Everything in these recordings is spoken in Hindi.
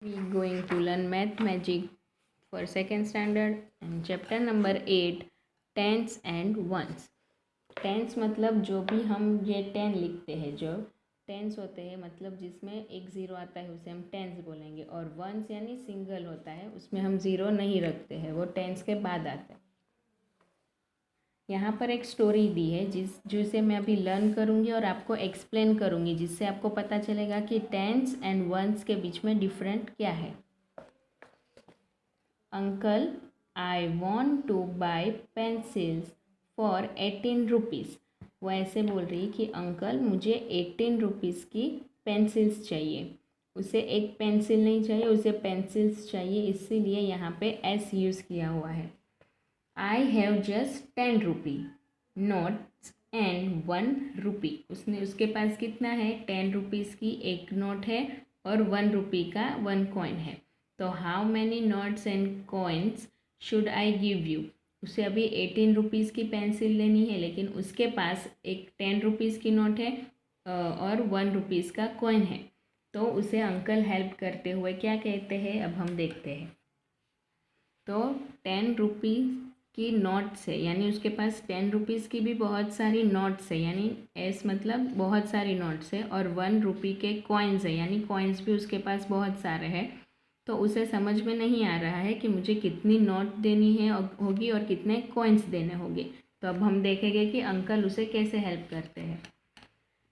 We going to learn math magic for second standard and chapter number 8 tens and ones. Tens मतलब जो भी हम ये 10 लिखते हैं, जो टेंस होते हैं मतलब जिसमें एक ज़ीरो आता है उसे हम टेंस बोलेंगे, और वंस यानी सिंगल होता है उसमें हम ज़ीरो नहीं रखते हैं, वो टेंस के बाद आता है। यहाँ पर एक स्टोरी दी है जिसे मैं अभी लर्न करूँगी और आपको एक्सप्लेन करूँगी, जिससे आपको पता चलेगा कि टेंस एंड वंस के बीच में डिफरेंट क्या है। Uncle, I want two by pencils for 18 rupees. वो ऐसे बोल रही कि अंकल मुझे 18 रुपीज़ की पेंसिल्स चाहिए। उसे एक पेंसिल नहीं चाहिए, उसे पेंसिल्स चाहिए, इसीलिए यहाँ पे एस यूज़ किया हुआ है। I have just 10 rupee notes and 1 रुपी। उसके पास कितना है? 10 रुपीज़ की एक नोट है और 1 रुपी का 1 कॉइन है। तो how many notes and coins should I give you? उसे अभी 18 रुपीज़ की पेंसिल लेनी है, लेकिन उसके पास एक 10 रुपीज़ की नोट है और 1 रुपीज़ का कॉइन है। तो उसे अंकल हेल्प करते हुए क्या कहते हैं, अब हम देखते हैं। तो 10 रुपीज़ की नोट्स है, यानी उसके पास 10 रुपीज़ की भी बहुत सारी नोट्स है, यानी एस मतलब बहुत सारी नोट्स है, और 1 रुपी के कॉइन्स है, यानी कॉइन्स भी उसके पास बहुत सारे हैं। तो उसे समझ में नहीं आ रहा है कि मुझे कितनी नोट देनी है होगी और कितने कॉइन्स देने होंगे। तो अब हम देखेंगे कि अंकल उसे कैसे हेल्प करते हैं।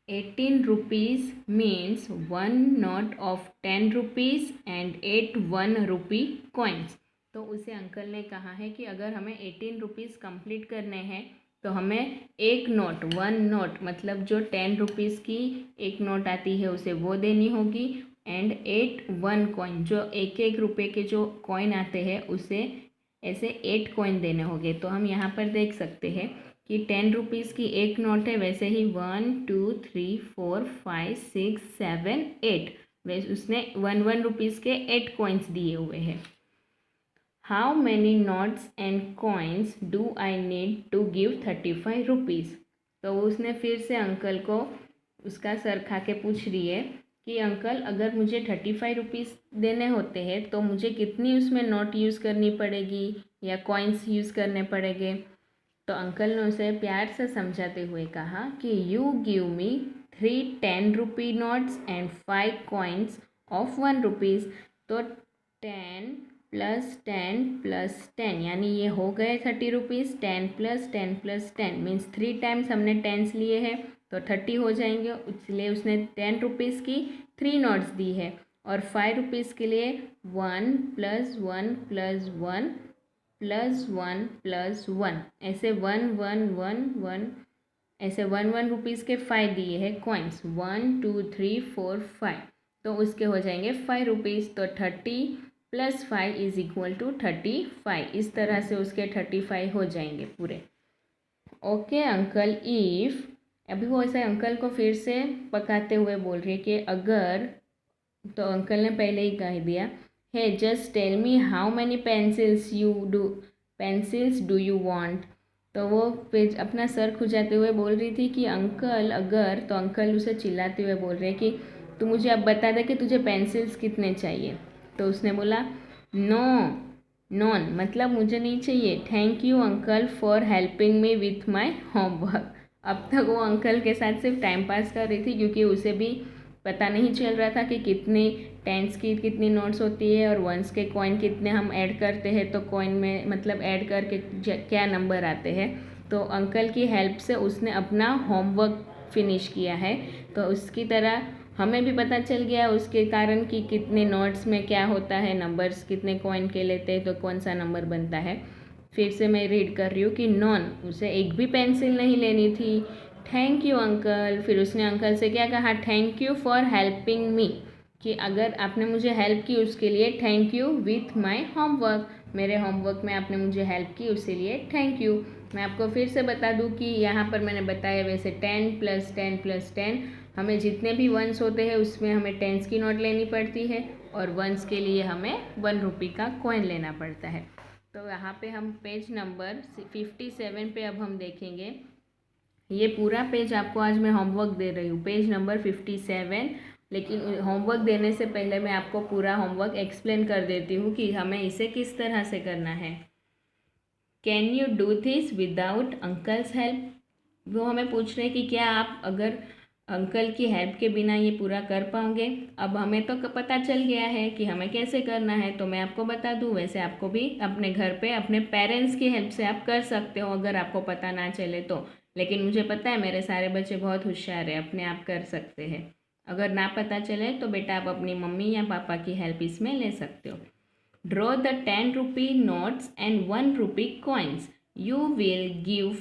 18 rupees means 1 note of 10 rupees and 8 1 rupee coins. तो उसे अंकल ने कहा है कि अगर हमें 18 रुपीज़ कंप्लीट करने हैं तो हमें एक नोट, 1 नोट मतलब जो 10 रुपीज़ की एक नोट आती है उसे वो देनी होगी, एंड 8 1 कॉइन जो एक एक रुपये के जो कॉइन आते हैं उसे ऐसे 8 कॉइन देने होंगे। तो हम यहाँ पर देख सकते हैं कि 10 रुपीज़ की एक नोट है, वैसे ही 1 2 3 4 5 6 7 8, वैसे उसने 1 रुपीज़ के 8 कॉइन्स दिए हुए हैं। How many notes and coins do I need to give 35 rupees? तो उसने फिर से अंकल को उसका सर खा के पूछ रही है कि अंकल अगर मुझे 35 रुपीज़ देने होते हैं तो मुझे कितनी उसमें नोट यूज़ करनी पड़ेगी या कॉइन्स यूज़ करने पड़ेंगे। तो अंकल ने उसे प्यार से समझाते हुए कहा कि you give me 3 10 rupee notes and 5 coins of 1 rupees. तो 10 प्लस 10 प्लस 10 यानी ये हो गए 30 rupees. 10 plus 10 plus 10 means 3 times हमने टेंस लिए हैं तो 30 हो जाएंगे, इसलिए उसने 10 रुपीज़ की 3 नोट्स दी है। और 5 रुपीज़ के लिए 1 प्लस 1 प्लस 1 प्लस 1 प्लस 1, ऐसे 1 1 1 1, ऐसे 1 रुपीज़ के 5 दिए हैं कॉइन्स, 1 2 3 4 5, तो उसके हो जाएंगे 5 रुपीज़। तो 30 प्लस 5 इज इक्वल टू 35। इस तरह से उसके 35 हो जाएंगे पूरे। ओके अंकल, इफ़, अभी वो ऐसे अंकल को फिर से पकाते हुए बोल रही है कि अगर, तो अंकल ने पहले ही कह दिया है just tell me how many pencils do you want. तो वो फिर अपना सर खुजाते हुए बोल रही थी कि अंकल अगर, तो अंकल उसे चिल्लाते हुए बोल रहे कि तू मुझे अब बता दे कि तुझे पेंसिल्स कितने चाहिए। तो उसने बोला नो, नॉन मतलब मुझे नहीं चाहिए। Thank you uncle for helping me with my homework. अब तक वो अंकल के साथ सिर्फ टाइम पास कर रही थी, क्योंकि उसे भी पता नहीं चल रहा था कि कितनी टेंस की कितनी नोट्स होती है और वंस के कॉइन कितने हम ऐड करते हैं, तो कॉइन में मतलब ऐड करके क्या नंबर आते हैं। तो अंकल की हेल्प से उसने अपना होमवर्क फिनिश किया है। तो उसकी तरह हमें भी पता चल गया उसके कारण कि कितने नोट्स में क्या होता है, नंबर्स कितने कॉइन के लेते हैं तो कौन सा नंबर बनता है। फिर से मैं रीड कर रही हूँ कि नॉन, उसे एक भी पेंसिल नहीं लेनी थी। थैंक यू अंकल, फिर उसने अंकल से क्या कहा, thank you for helping me, कि अगर आपने मुझे हेल्प की उसके लिए thank you with my homework, मेरे होमवर्क में आपने मुझे हेल्प की उसके लिए थैंक यू। मैं आपको फिर से बता दूं कि यहाँ पर मैंने बताया वैसे 10 प्लस 10 प्लस 10, हमें जितने भी वंस होते हैं उसमें हमें टेंस की नोट लेनी पड़ती है, और वंस के लिए हमें 1 रुपी का कॉइन लेना पड़ता है। तो यहाँ पे हम पेज नंबर 57 पे अब हम देखेंगे। ये पूरा पेज आपको आज मैं होमवर्क दे रही हूँ, पेज नंबर 57, लेकिन होमवर्क देने से पहले मैं आपको पूरा होमवर्क एक्सप्लेन कर देती हूँ कि हमें इसे किस तरह से करना है। Can you do this without uncle's help? वो हमें पूछ रहे हैं कि क्या आप अगर अंकल की हेल्प के बिना ये पूरा कर पाओगे। अब हमें तो पता चल गया है कि हमें कैसे करना है, तो मैं आपको बता दूं, वैसे आपको भी अपने घर पे अपने पेरेंट्स की हेल्प से आप कर सकते हो अगर आपको पता ना चले तो। लेकिन मुझे पता है मेरे सारे बच्चे बहुत होशियार है, अपने आप कर सकते हैं। अगर ना पता चले तो बेटा आप अपनी मम्मी या पापा की हेल्प इसमें ले सकते हो। Draw the 10 rupee notes and 1 rupee coins you will give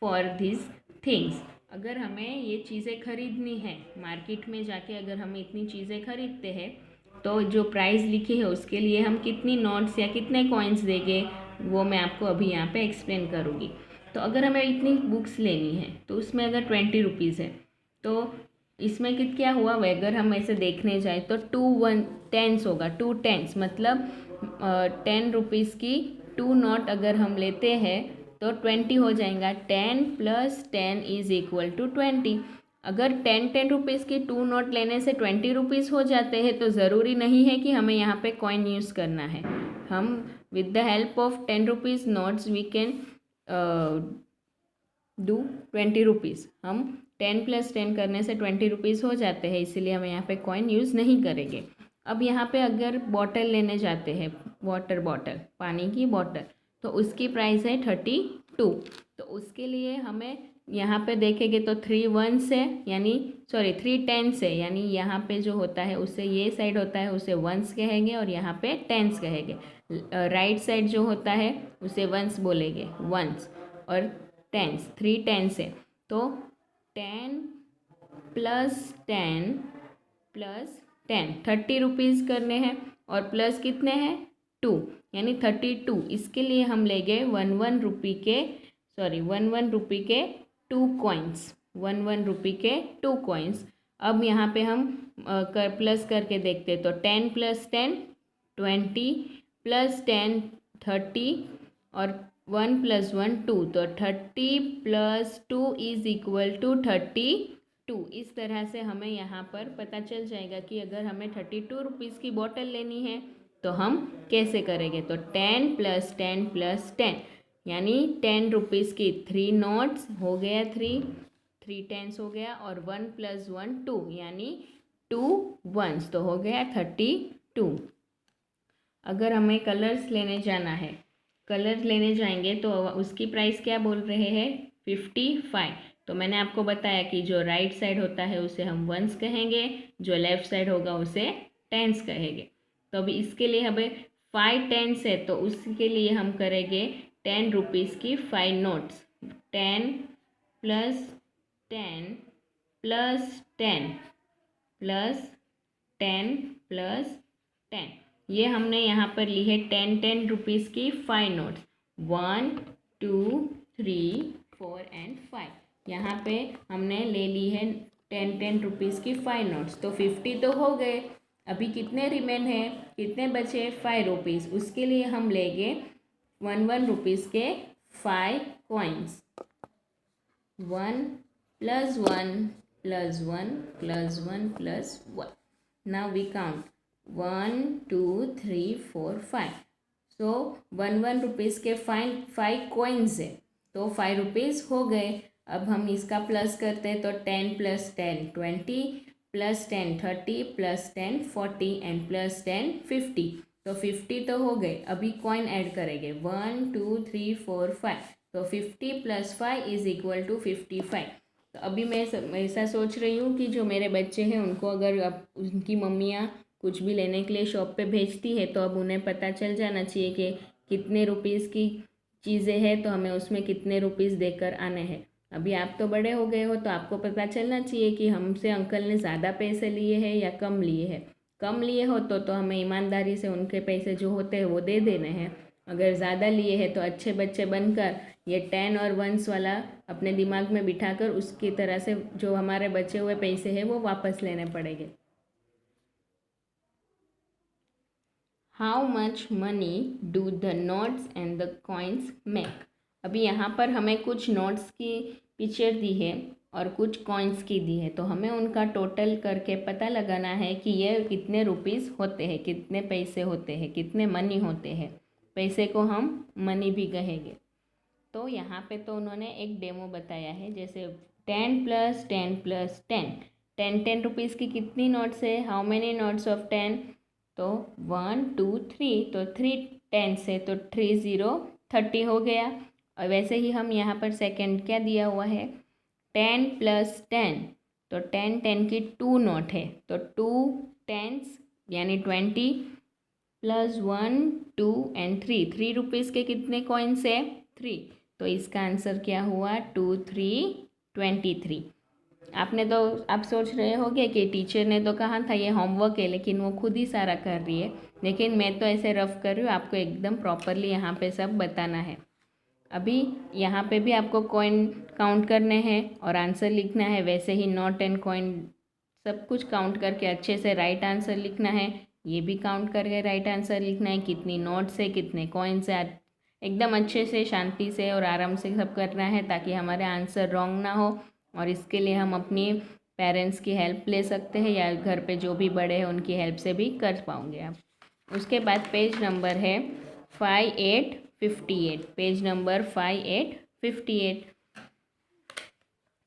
for this things. अगर हमें ये चीज़ें खरीदनी है, मार्केट में जाके अगर हम इतनी चीज़ें खरीदते हैं तो जो प्राइस लिखी है उसके लिए हम कितनी नोट्स या कितने कॉइन्स देंगे वो मैं आपको अभी यहाँ पे एक्सप्लेन करूँगी। तो अगर हमें इतनी बुक्स लेनी है तो उसमें अगर 20 रुपीज़ है तो इसमें क्या हुआ, अगर हम ऐसे देखने जाए तो 2 1 10 होगा, 2 10 मतलब 10 रुपीज़ की 2 नोट अगर हम लेते हैं तो 20 हो जाएगा। 10 + 10 = 20। अगर 10 रुपीज़ की 2 नोट लेने से 20 रुपीज़ हो जाते हैं तो ज़रूरी नहीं है कि हमें यहाँ पे कॉइन यूज़ करना है। हम with the help of 10 rupees notes we can do 20 rupees. हम 10 + 10 करने से 20 रुपीज़ हो जाते हैं, इसीलिए हम यहाँ पे कॉइन यूज़ नहीं करेंगे। अब यहाँ पे अगर बॉटल लेने जाते हैं, वाटर बॉटल, पानी की बॉटल, तो उसकी प्राइस है 32। तो उसके लिए हमें यहाँ पे देखेंगे तो 3 1s है, यानी 3 10s है, यानी यहाँ पे जो होता है उससे ये साइड होता है उसे 1s कहेंगे और यहाँ पे 10s कहेंगे। राइट साइड जो होता है उसे 1s बोलेंगे, 1s, और 10s 3 10s है तो 10 + 10 + 10 30 रुपीज़ करने हैं और प्लस कितने हैं 2, यानी 32। इसके लिए हम लेंगे 1 1 रुपी के 2 कॉइन्स, 1 1 रुपी के 2 कॉइन्स। अब यहाँ पे हम प्लस करके देखते तो 10 + 10 20 + 10 30 और 1 + 1 2, तो 30 + 2 = 32। इस तरह से हमें यहाँ पर पता चल जाएगा कि अगर हमें 32 रुपीज़ की बॉटल लेनी है तो हम कैसे करेंगे। तो 10 + 10 + 10, यानी 10 रुपीज़ की 3 नोट्स हो गया, 3 10s हो गया, और 1 + 1 2, यानी 2 1s, तो हो गया 32। अगर हमें कलर्स लेने जाना है, कलर लेने जाएंगे तो उसकी प्राइस क्या बोल रहे हैं 55। तो मैंने आपको बताया कि जो राइट साइड होता है उसे हम 1s कहेंगे, जो लेफ़्ट साइड होगा उसे 10s कहेंगे। तो अभी इसके लिए हमें 5 10s है तो उसके लिए हम करेंगे 10 रुपीज़ की 5 नोट्स, 10 + 10 + 10 + 10 + 10, ये हमने यहाँ पर ली है 10 रुपीज़ की 5 नोट्स, 1 2 3 4 एंड 5। यहाँ पे हमने ले ली है 10 रुपीज़ की 5 नोट्स। तो 50 तो हो गए, अभी कितने रिमेन है, कितने बचे 5 रुपीज़। उसके लिए हम लेंगे 1 1 रुपीज़ के 5 coins, 1 + 1 + 1 + 1 + 1। Now we count 1 2 3 4 5। So 1 1 rupees के 5 कॉइन्स है तो 5 रुपीज़ हो गए। अब हम इसका प्लस करते हैं तो 10 + 10 20 + 10 30 + 10 40 एंड + 10 50। तो 50 तो हो गए, अभी कॉइन ऐड करेंगे 1 2 3 4 5, तो 50 + 5 = 55। तो अभी मैं ऐसा सोच रही हूँ कि जो मेरे बच्चे हैं उनको अगर अब उनकी मम्मियाँ कुछ भी लेने के लिए शॉप पे भेजती है तो अब उन्हें पता चल जाना चाहिए कि कितने रुपीज़ की चीज़ें हैं तो हमें उसमें कितने रुपीज़ देकर आने हैं। अभी आप तो बड़े हो गए हो तो आपको पता चलना चाहिए कि हमसे अंकल ने ज़्यादा पैसे लिए हैं या कम लिए हैं। कम लिए हो तो हमें ईमानदारी से उनके पैसे जो होते हैं वो दे देने हैं। अगर ज़्यादा लिए हैं तो अच्छे बच्चे बनकर ये 10 और 1s वाला अपने दिमाग में बिठाकर उसकी तरह से जो हमारे बचे हुए पैसे हैं वो वापस लेने पड़ेंगे। How much money do the notes and the coins make. अभी यहाँ पर हमें कुछ नोट्स की पिक्चर दी है और कुछ कॉइन्स की दी है। तो हमें उनका टोटल करके पता लगाना है कि ये कितने रुपीज़ होते हैं, कितने पैसे होते हैं, कितने मनी होते हैं। पैसे को हम मनी भी कहेंगे। तो यहाँ पे तो उन्होंने एक डेमो बताया है, जैसे 10 + 10 + 10, 10 रुपीज़ की कितनी नोट्स है, हाउ मेनी नोट्स ऑफ 10, तो 1 2 3, तो 3 10 है तो 3 0 30 हो गया। और वैसे ही हम यहाँ पर सेकंड क्या दिया हुआ है, 10 + 10, तो 10 की 2 नोट है, तो 2 10s यानी 20 + 1 2 एंड 3 रुपीज़ के कितने कॉइन्स है, 3। तो इसका आंसर क्या हुआ, 2 3 23। आपने तो आप सोच रहे होंगे कि टीचर ने तो कहा था ये होमवर्क है, लेकिन वो खुद ही सारा कर रही है। लेकिन मैं तो ऐसे रफ कर रही हूँ, आपको एकदम प्रॉपरली यहाँ पे सब बताना है। अभी यहाँ पे भी आपको कॉइन काउंट करने हैं और आंसर लिखना है। वैसे ही नोट एंड कॉइन सब कुछ काउंट करके अच्छे से राइट आंसर लिखना है। ये भी काउंट करके राइट आंसर लिखना है, कितनी नोट्स है, कितने कॉइन्स है। एकदम अच्छे से, शांति से और आराम से सब करना है, ताकि हमारे आंसर रॉन्ग ना हो। और इसके लिए हम अपनी पेरेंट्स की हेल्प ले सकते हैं, या घर पे जो भी बड़े हैं उनकी हेल्प से भी कर पाओगे आप। उसके बाद पेज नंबर है 5858, पेज नंबर 5858।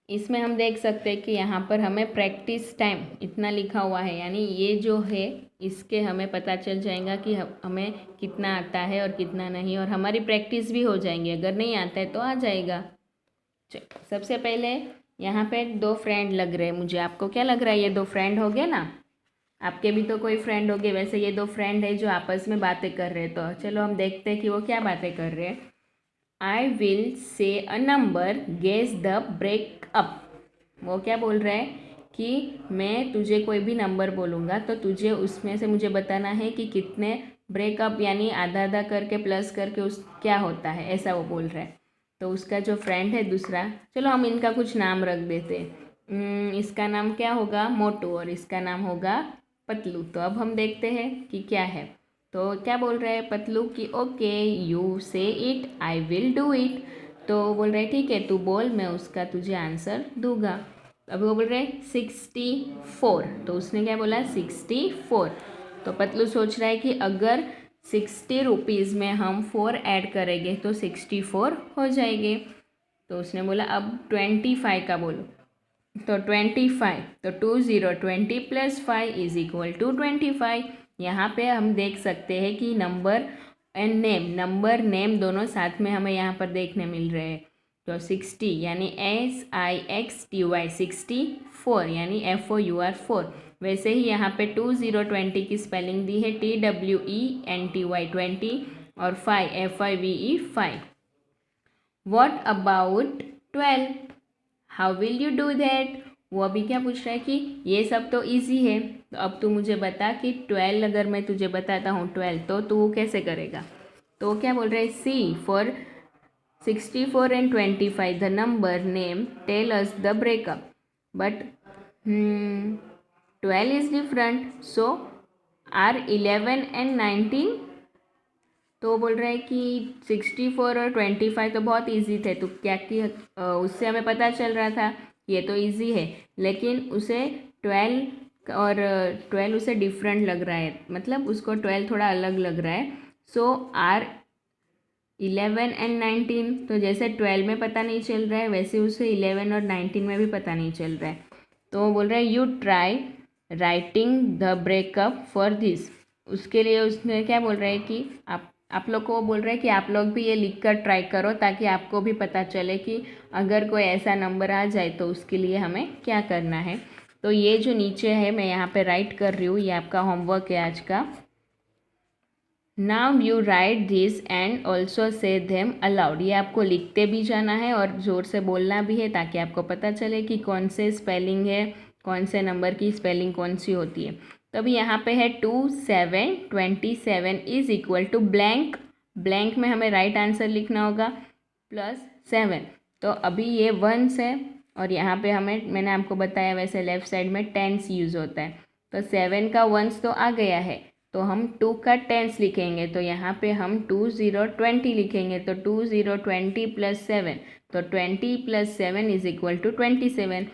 इसमें हम देख सकते हैं कि यहाँ पर हमें प्रैक्टिस टाइम इतना लिखा हुआ है, यानी ये जो है इसके हमें पता चल जाएगा कि हमें कितना आता है और कितना नहीं, और हमारी प्रैक्टिस भी हो जाएंगी। अगर नहीं आता है तो आ जाएगा। सबसे पहले यहाँ पे 2 फ्रेंड लग रहे हैं मुझे। आपको क्या लग रहा है, ये 2 फ्रेंड हो गए ना? आपके भी तो कोई फ्रेंड हो गए। वैसे ये 2 फ्रेंड है जो आपस में बातें कर रहे हैं। तो चलो हम देखते हैं कि वो क्या बातें कर रहे हैं। I will say a number, guess the breakup. वो क्या बोल रहा है कि मैं तुझे कोई भी नंबर बोलूँगा, तो तुझे उसमें से मुझे बताना है कि कितने ब्रेकअप, यानी आधा आधा करके प्लस करके उस क्या होता है, ऐसा वो बोल रहा है। तो उसका जो फ्रेंड है दूसरा, चलो हम इनका कुछ नाम रख देते हैं। इसका नाम क्या होगा, मोटू, और इसका नाम होगा पतलू। तो अब हम देखते हैं कि क्या है। तो क्या बोल रहे हैं पतलू कि ओके यू से it, I will do it. तो बोल रहे ठीक है तू बोल, मैं उसका तुझे आंसर दूंगा। अभी वो बोल रहे 64, तो उसने क्या बोला 64। तो पतलू सोच रहा है कि अगर 60 रुपीज़ में हम 4 ऐड करेंगे तो 64 हो जाएंगे। तो उसने बोला अब 25 का बोलो। तो 25, तो 20 + 5 = 25। यहाँ पे हम देख सकते हैं कि number and name, number name दोनों साथ में हमें यहाँ पर देखने मिल रहे हैं। तो 60 यानी SIXTY 64, यानी FOUR 4। वैसे ही यहाँ पे 20 की स्पेलिंग दी है TWENTY 20, और 5 FIVE 5। What about 12? How will you do that? वो अभी क्या पूछ रहा है कि ये सब तो इजी है, तो अब तू मुझे बता कि 12 अगर मैं तुझे बताता हूँ 12, तो तू कैसे करेगा? तो क्या बोल रहा है, C for 64 and 25 the number name tell us the breakup, but 12 is different, so are 11 and 19। तो बोल रहा है कि 64 और 25 तो बहुत इजी थे, तो क्या कि उससे हमें पता चल रहा था ये तो इजी है, लेकिन उसे 12 और 12 उसे डिफरेंट लग रहा है, मतलब उसको 12 थोड़ा अलग लग रहा है। सो आर 11 and 19, तो जैसे 12 में पता नहीं चल रहा है, वैसे उसे 11 और 19 में भी पता नहीं चल रहा है। तो बोल रहा है you try writing the breakup for this. उसके लिए उसने क्या बोल रहा है कि आप लोग को बोल रहा है कि आप लोग भी ये लिख कर ट्राई करो, ताकि आपको भी पता चले कि अगर कोई ऐसा नंबर आ जाए तो उसके लिए हमें क्या करना है। तो ये जो नीचे है मैं यहाँ पे राइट कर रही हूँ, ये आपका होमवर्क है आज का। Now you right this and also say them allowed. ये आपको लिखते भी जाना है और ज़ोर से बोलना भी है, ताकि आपको पता चले कि कौन से स्पेलिंग है, कौन से नंबर की स्पेलिंग कौन सी होती है। तो अभी यहाँ पे है 2 7 27 is equal to blank. Blank में हमें राइट आंसर लिखना होगा +7। तो अभी ये वंस है, और यहाँ पे हमें, मैंने आपको बताया वैसे लेफ़्ट साइड में टेंस यूज़ होता है। तो 7 का वंस तो आ गया है, तो हम 2 का टेंस लिखेंगे, तो यहाँ पे हम 2 0 20 लिखेंगे, तो 2 0 20 प्लस 7, तो 20 प्लस 7 इज इक्वल टू 27।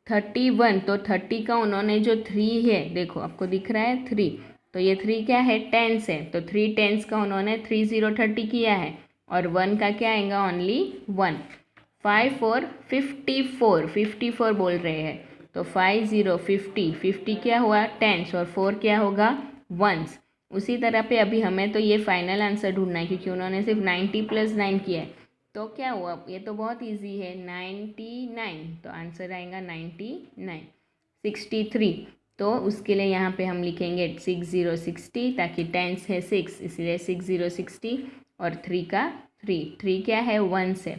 31, तो 30 का उन्होंने जो 3 है, देखो आपको दिख रहा है 3, तो ये 3 क्या है, टेंस है, तो 3 टेंस का उन्होंने 3 0 30 किया है, और 1 का क्या आएगा, ओनली 1। 5 4 54, 54 बोल रहे हैं, तो 5 0 50, 50 क्या हुआ, टेंस, और 4 क्या होगा, वंस। उसी तरह पे अभी हमें तो ये फाइनल आंसर ढूंढना है, क्योंकि उन्होंने सिर्फ 90 प्लस 9 किया है, तो क्या हुआ, ये तो बहुत इजी है, 99, तो आंसर आएगा 99। 63, तो उसके लिए यहाँ पे हम लिखेंगे 6 0 60, ताकि टेंस है 6, इसलिए 6 0 60, और 3 का 3 क्या है, 1 से।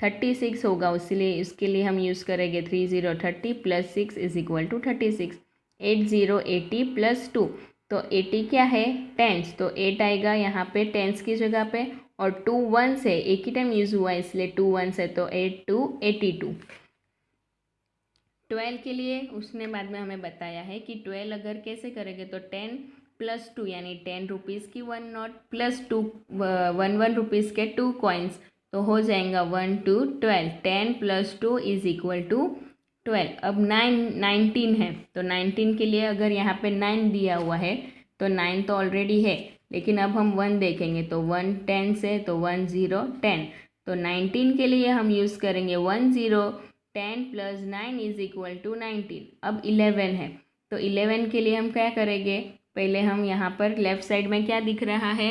36 होगा, इसलिए उसके लिए हम यूज़ करेंगे 3 0 30 plus 6 is equal to 36। 8 0 80 plus 2, तो 80 क्या है, टेंस, तो 8 आएगा यहाँ पे टेंस की जगह पे, और 2 1 से एक ही टाइम यूज़ हुआ है, इसलिए 2 1 से, तो 8 2 82। 12 के लिए उसने बाद में हमें बताया है कि 12 अगर कैसे करेंगे, तो 10 प्लस 2 यानी 10 रुपीज़ की 1 नोट प्लस 2 1 रुपीज़ के 2 कॉइन्स, तो हो जाएगा 1 2 12। 10 प्लस 2 इज इक्वल टू 12। अब 19 है, तो 19 के लिए अगर यहाँ पे 9 दिया हुआ है, तो 9 तो ऑलरेडी है, लेकिन अब हम 1 देखेंगे, तो 1 10 से, तो 1 0 10, तो 19 के लिए हम यूज़ करेंगे 1 0 10 प्लस 9 इज इक्वल टू 19। अब 11 है, तो 11 के लिए हम क्या करेंगे, पहले हम यहाँ पर लेफ़्ट साइड में क्या दिख रहा है,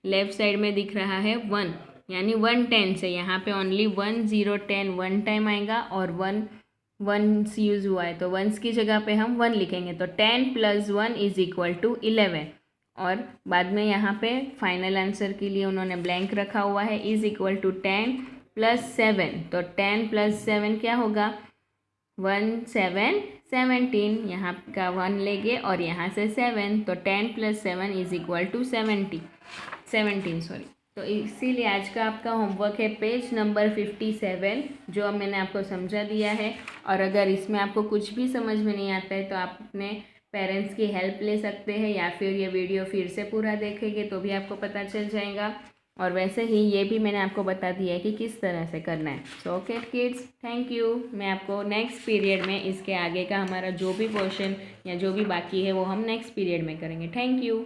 लेफ़्ट साइड में दिख रहा है 1, यानी 1 10 से, यहाँ पे ओनली 1 0 10 1 टाइम आएगा, और 1 1 यूज़ हुआ है, तो 1 की जगह पे हम 1 लिखेंगे, तो 10 प्लस 1 इज इक्वल टू 11। और बाद में यहाँ पे फाइनल आंसर के लिए उन्होंने ब्लैंक रखा हुआ है, इज इक्वल टू 10 प्लस 7, तो 10 प्लस 7 क्या होगा, 1 7 17, यहाँ का 1 लेंगे और यहाँ से 7, तो 10 plus 7 is equal to 17 sorry. तो इसीलिए आज का आपका होमवर्क है पेज नंबर 57, जो मैंने आपको समझा दिया है। और अगर इसमें आपको कुछ भी समझ में नहीं आता है, तो आप अपने पेरेंट्स की हेल्प ले सकते हैं, या फिर ये वीडियो फिर से पूरा देखेंगे तो भी आपको पता चल जाएगा। और वैसे ही ये भी मैंने आपको बता दिया है कि किस तरह से करना है। So okay kids, thank you. मैं आपको नेक्स्ट पीरियड में इसके आगे का हमारा जो भी क्वेश्चन या जो भी बाकी है वो हम नेक्स्ट पीरियड में करेंगे। Thank you.